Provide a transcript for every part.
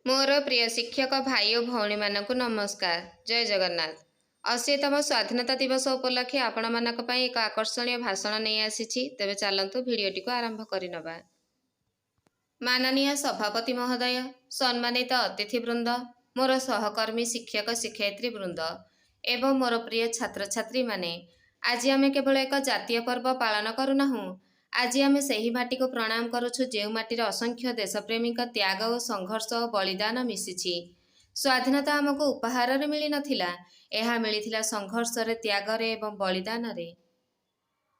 मोर प्रिय शिक्षक भाई और भौणी मानक नमस्कार। जय जगन्नाथ। 80तम स्वाधीनता दिवस उपलक्षे आपण मानक पई एक आकर्षणीय भाषण नहीं आसी। तेबे चलतु भिडियोटी को आरंभ करिनबा। माननीय सभापति महोदय, सम्मानित अतिथिवृंद, मोर सहकर्मी शिक्षक शिक्षयित्री वृंद एवं मोर प्रिय छात्र छात्री माने, आज आमे केवल एक जातीय पर्व पालन करूनाहु। आज आमे सही माटी को प्रणाम करुछु जे माटीर असंख्य देशप्रेमी त्याग और संघर्ष और बलिदान मिशिछि। स्वाधीनता आमको उपहार रे मिली नथिला, एहा मिलिथिला संघर्ष रे, त्याग रे एवं बलिदान रे।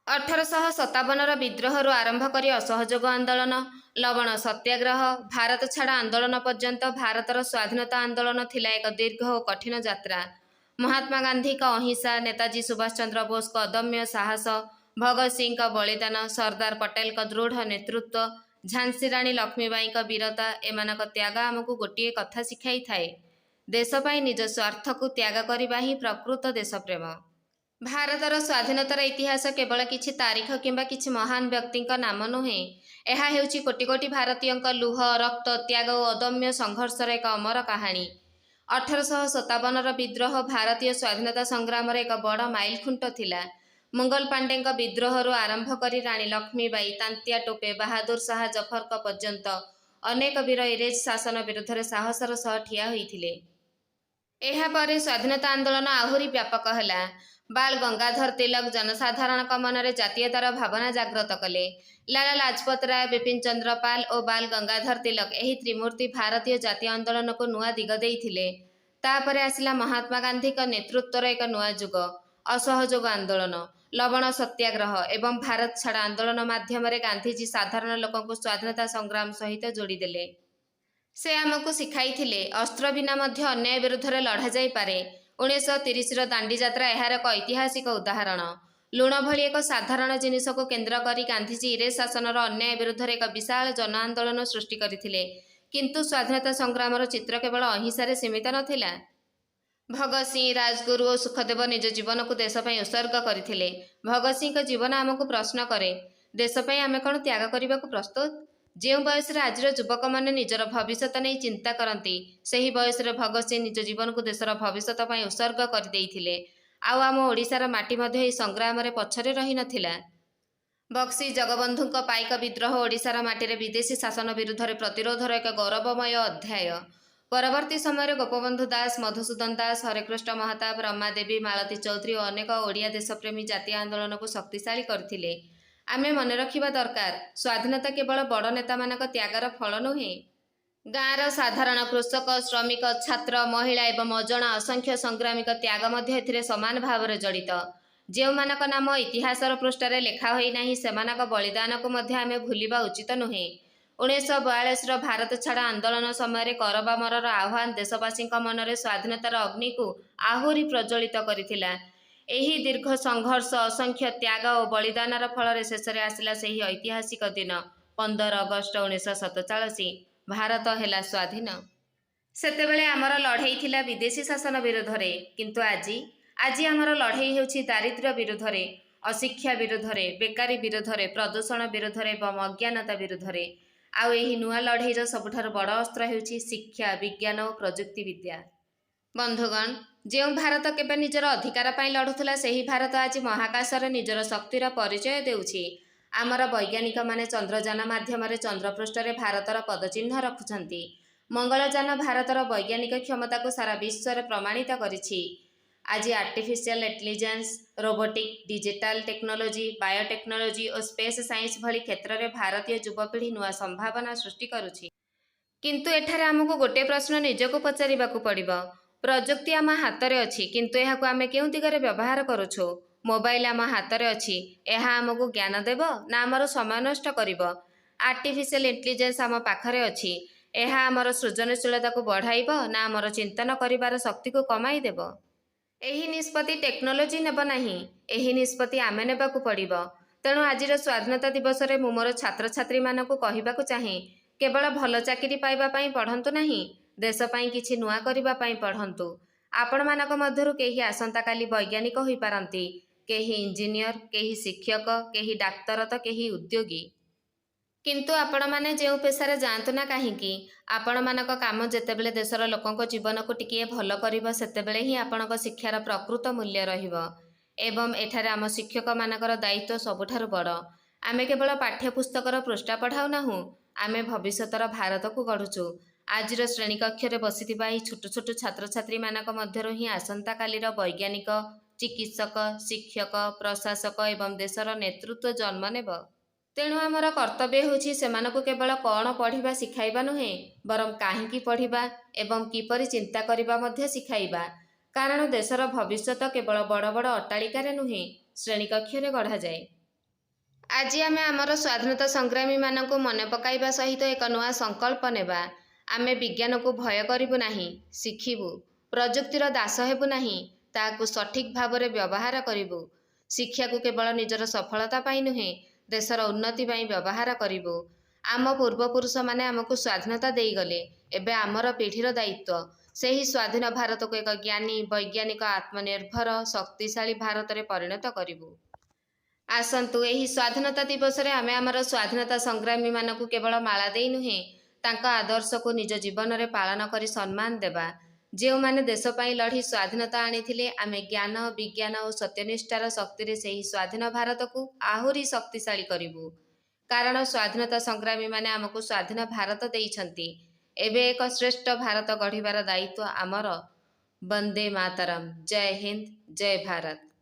1857 विद्रोह आरंभ करी असहयोग आंदोलन, लवण सत्याग्रह, भारत छाड़ आंदोलन पर्यंत भारतर स्वाधीनता आंदोलन थिला एक दीर्घ और कठिन यात्रा। महात्मा गांधी का अहिंसा, नेताजी सुभाष चंद्र बोस का अदम्य साहस, भगत सिंह का बलिदान, सरदार पटेल का दृढ़ नेतृत्व, झांसी रानी लक्ष्मीबाई का वीरता, एमानक त्याग आमको गोटे कथा शिखाई थाए, देश पाई निज स्वार्थ को त्याग करबा ही प्रकृत देशप्रेम। भारतर स्वाधीनतार इतिहास केवल किछि तारीख किंबा किछि महान व्यक्ति नाम नुहे, यह हेउछि कोटि कोटि भारतीय लुह, रक्त, त्याग और अदम्य संघर्षर एक अमर कहानी। 1857 विद्रोह भारतीय स्वाधीनता संग्राम एक बड़ माइल खुंट थिला। मंगल पांडे विद्रोह आरंभ करी रानी लक्ष्मीबाई, तांतिया टोपे, बहादुर शाह जफर पर्यंत अनेक वीर इंग्रेज शासन विरुद्ध साहसर सह ठिया होइथिले। एहा परे स्वाधीनता आंदोलन आहुरी व्यापक हैला। बाल गंगाधर तिलक जनसाधारण मनरे जातीयतार भावना जागृत कले। लाला लाजपत राय, बिपिन चंद्र पाल और बाल गंगाधर तिलक एही त्रिमूर्ति भारतीय जातीय आंदोलन को नुआ दिग देइथिले। तापरे आसिला महात्मा गांधी का नेतृत्वर एक नुआ जुग। असहयोग आंदोलन, लवण सत्याग्रह एवं भारत छाड़ आंदोलन माध्यम गांधीजी साधारण लोक स्वाधीनता संग्राम सहित जोड़ीदेले। से आमको शिखाई अस्त्र बिना मध्य अन्याय विरुद्ध लढ़ा जाई पारे। 1930 दांडी यात्रा यार एक ऐतिहासिक उदाहरण। लुण भली एक साधारण जिनिस को केन्द्र करी गांधीजी इंग्रेज शासनर अन्याय विरुद्ध एक विशाल जन आंदोलन सृष्टि करथिले। किंतु स्वाधीनता संग्रामर चित्र केवल अहिंसा सीमित नथिला। भगत सिंह, राजगुरु और सुखदेव निज जीवन को देश पई उत्सर्ग करथिले। भगत सिंह जीवन आमको प्रश्न करे, देश पई आमे कोन त्याग करने को प्रस्तुत? जो बयस आज युवक मैंने निजर भविष्य नहीं चिंता करती, से बयस भगत सिंह निज जीवन को देशर भविष्य उत्सर्ग करदेइथिले। आम ओडिशार माटी मध्य संग्राम पछरे रही नथिला। बक्सी जगबंधु पाइक विद्रोह ओडिशार माटी विदेशी शासन विरुद्ध प्रतिरोधर एक गौरवमय अध्याय। परवर्ती समय गोपबंधु दास, मधुसूदन दास, हरेकृष्ण महताब, रमादेवी, मालती चौधरी और अनेक ओडिया देशप्रेमी जातीय आंदोलन को शक्तिशाली करथिले। आमे मन रखिबा दरकार, स्वाधीनता केवल बड़ नेता मानक त्यागर फल नुहे। गाँवर साधारण कृषक, श्रमिक, छात्र, महिला एवं अजणा असंख्य संग्रामिक त्याग मध्य एथिरे समान भाव में जड़ित। जो मानक नाम इतिहासर पृष्ठारे लेखा होई नाही, सेमानक बलिदान को मध्य आमे भूलिबा उचित नुहे। 1942 भारत छाड़ आंदोलन समय करबामरर आह्वान देशवासी मनरे स्वाधीनतार अग्नि को आहुरी प्रज्वलित करिथिला। एही दीर्घ संघर्ष, असंख्य त्याग और बलिदानर फल शेष में आसला से ऐतिहासिक दिन 15 अगस्ट 1947 भारत हेला स्वाधीन। सेतेबेले आमर लड़ाई थिला विदेशी शासन विरोध में, किंतु आज आमर लड़ाई होछि दारिद्र्य विरोध में, अशिक्षा विरोध में, बेकारी विरोध में, प्रदूषण विरोध में एवं अज्ञानता विरोध में। आउ एही नुआ लड़ाईर सबुठार बड़ अस्त्र होछि शिक्षा, विज्ञान और प्रजुक्ति विद्या। बंधुगण, जो भारत केबे निजर अधिकार पाई लड़ुला, से ही भारत आज महाकाश निजर शक्तिर परिचय देउछि। आमर वैज्ञानिक माने चंद्रयान माध्यम चंद्रपृष्ठ में भारतर पदचिह्न रखुछंती। मंगलयान भारतर वैज्ञानिक क्षमता को सारा विश्व में प्रमाणित करिछि। आज artificial intelligence, robotic, digital technology, biotechnology और स्पेस साइंस भली क्षेत्र में भारतीय युवपीढ़ी नुआ संभावना सृष्टि करुछि। किंतु एठारे आमको गोटे प्रश्न निजको पचारिबाकू पड़िबो। प्रजुक्ति आम हाथ में अच्छी, किंतु यह आम क्यों दिगरे व्यवहार करुछो? मोबाइल आम हाथ में अच्छी, यह आमको ज्ञान देव ना आमर समय नष्ट करिब? आर्टिफिशियल इंटेलिजेंस आम पाखरे अच्छी, यह आमर सृजनशीलता को बढ़ाइब ना आमर चिंतन करिबार शक्ति को कमाई देव? एही निष्पत्ति टेक्नोलोजी नेब नाही, एही निष्पत्ति आमे नेबाकू पड़िब। तेणु आजिर स्वाधीनता दिवस रे मु मोर छात्र छात्री मानकू कहिबाकू चाहे, केवल भल चाकरी पाइबा पई पढ़ंतु नाही, देश पाई किछि नुआ करिबा पई पढ़ंतु। आपण मानक मध्यरु केही आसंता काली वैज्ञानिक होई पारंती, केही इंजीनियर, केही शिक्षक, केही डाक्तर तो केही उद्योगी। କିନ୍ତୁ ଆପଣମାନେ ଯେଉଁ ପେଶାରେ ଯାଆନ୍ତୁ ନା କାହିଁକି, ଆପଣମାନଙ୍କ କାମ ଯେତେବେଳେ ଦେଶର ଲୋକଙ୍କ ଜୀବନକୁ ଟିକିଏ ଭଲ କରିବ, ସେତେବେଳେ ହିଁ ଆପଣଙ୍କ ଶିକ୍ଷାର ପ୍ରକୃତ ମୂଲ୍ୟ ରହିବ। ଏବଂ ଏଠାରେ ଆମ ଶିକ୍ଷକମାନଙ୍କର ଦାୟିତ୍ୱ ସବୁଠାରୁ ବଡ଼। ଆମେ କେବଳ ପାଠ୍ୟପୁସ୍ତକର ପୃଷ୍ଠା ପଢ଼ାଉ ନାହୁଁ, ଆମେ ଭବିଷ୍ୟତର ଭାରତକୁ ଗଢ଼ୁଛୁ। ଆଜିର ଶ୍ରେଣୀକକ୍ଷରେ ବସିଥିବା ଏହି ଛୋଟ ଛୋଟ ଛାତ୍ରଛାତ୍ରୀମାନଙ୍କ ମଧ୍ୟରୁ ହିଁ ଆସନ୍ତାକାଲିର ବୈଜ୍ଞାନିକ, ଚିକିତ୍ସକ, ଶିକ୍ଷକ, ପ୍ରଶାସକ ଏବଂ ଦେଶର ନେତୃତ୍ୱ ଜନ୍ମ ନେବ। ତେଣୁ ଆମର କର୍ତ୍ତବ୍ୟ ହେଉଛି ସେମାନଙ୍କୁ କେବଳ କ'ଣ ପଢ଼ିବା ଶିଖାଇବା ନୁହେଁ, ବରଂ କାହିଁକି ପଢ଼ିବା ଏବଂ କିପରି ଚିନ୍ତା କରିବା ମଧ୍ୟ ଶିଖାଇବା। କାରଣ ଦେଶର ଭବିଷ୍ୟତ କେବଳ ବଡ଼ ବଡ଼ ଅଟ୍ଟାଳିକାରେ ନୁହେଁ, ଶ୍ରେଣୀକକ୍ଷରେ ଗଢ଼ାଯାଏ। ଆଜି ଆମେ ଆମର ସ୍ୱାଧୀନତା ସଂଗ୍ରାମୀମାନଙ୍କୁ ମନେ ପକାଇବା ସହିତ ଏକ ନୂଆ ସଂକଳ୍ପ ନେବା। ଆମେ ବିଜ୍ଞାନକୁ ଭୟ କରିବୁ ନାହିଁ, ଶିଖିବୁ। ପ୍ରଯୁକ୍ତିର ଦାସ ହେବୁ ନାହିଁ, ତାହାକୁ ସଠିକ୍ ଭାବରେ ବ୍ୟବହାର କରିବୁ। ଶିକ୍ଷାକୁ କେବଳ ନିଜର ସଫଳତା ପାଇଁ ନୁହେଁ, ଦେଶର ଉନ୍ନତି ପାଇଁ ବ୍ୟବହାର କରିବୁ। ଆମ ପୂର୍ବପୁରୁଷମାନେ ଆମକୁ ସ୍ୱାଧୀନତା ଦେଇଗଲେ, ଏବେ ଆମର ପିଢ଼ିର ଦାୟିତ୍ୱ ସେହି ସ୍ୱାଧୀନ ଭାରତକୁ ଏକ ଜ୍ଞାନୀ, ବୈଜ୍ଞାନିକ, ଆତ୍ମନିର୍ଭର, ଶକ୍ତିଶାଳୀ ଭାରତରେ ପରିଣତ କରିବୁ। ଆସନ୍ତୁ ଏହି ସ୍ୱାଧୀନତା ଦିବସରେ ଆମେ ଆମର ସ୍ୱାଧୀନତା ସଂଗ୍ରାମୀମାନଙ୍କୁ କେବଳ ମାଳା ଦେଇ ନୁହେଁ, ତାଙ୍କ ଆଦର୍ଶକୁ ନିଜ ଜୀବନରେ ପାଳନ କରି ସମ୍ମାନ ଦେବା। ଯେଉଁମାନେ ଦେଶ ପାଇଁ ଲଢ଼ି ସ୍ୱାଧୀନତା ଆଣିଥିଲେ, ଆମେ ଜ୍ଞାନ, ବିଜ୍ଞାନ ଓ ସତ୍ୟନିଷ୍ଠାର ଶକ୍ତିରେ ସେହି ସ୍ୱାଧୀନ ଭାରତକୁ ଆହୁରି ଶକ୍ତିଶାଳୀ କରିବୁ। କାରଣ ସ୍ୱାଧୀନତା ସଂଗ୍ରାମୀମାନେ ଆମକୁ ସ୍ୱାଧୀନ ଭାରତ ଦେଇଛନ୍ତି। ଏବେ ଏକ ଶ୍ରେଷ୍ଠ ଭାରତ ଗଢ଼ିବାର ଦାୟିତ୍ୱ ଆମର। ବନ୍ଦେ ମାତରମ୍। ଜୟ ହିନ୍ଦ, ଜୟ ଭାରତ।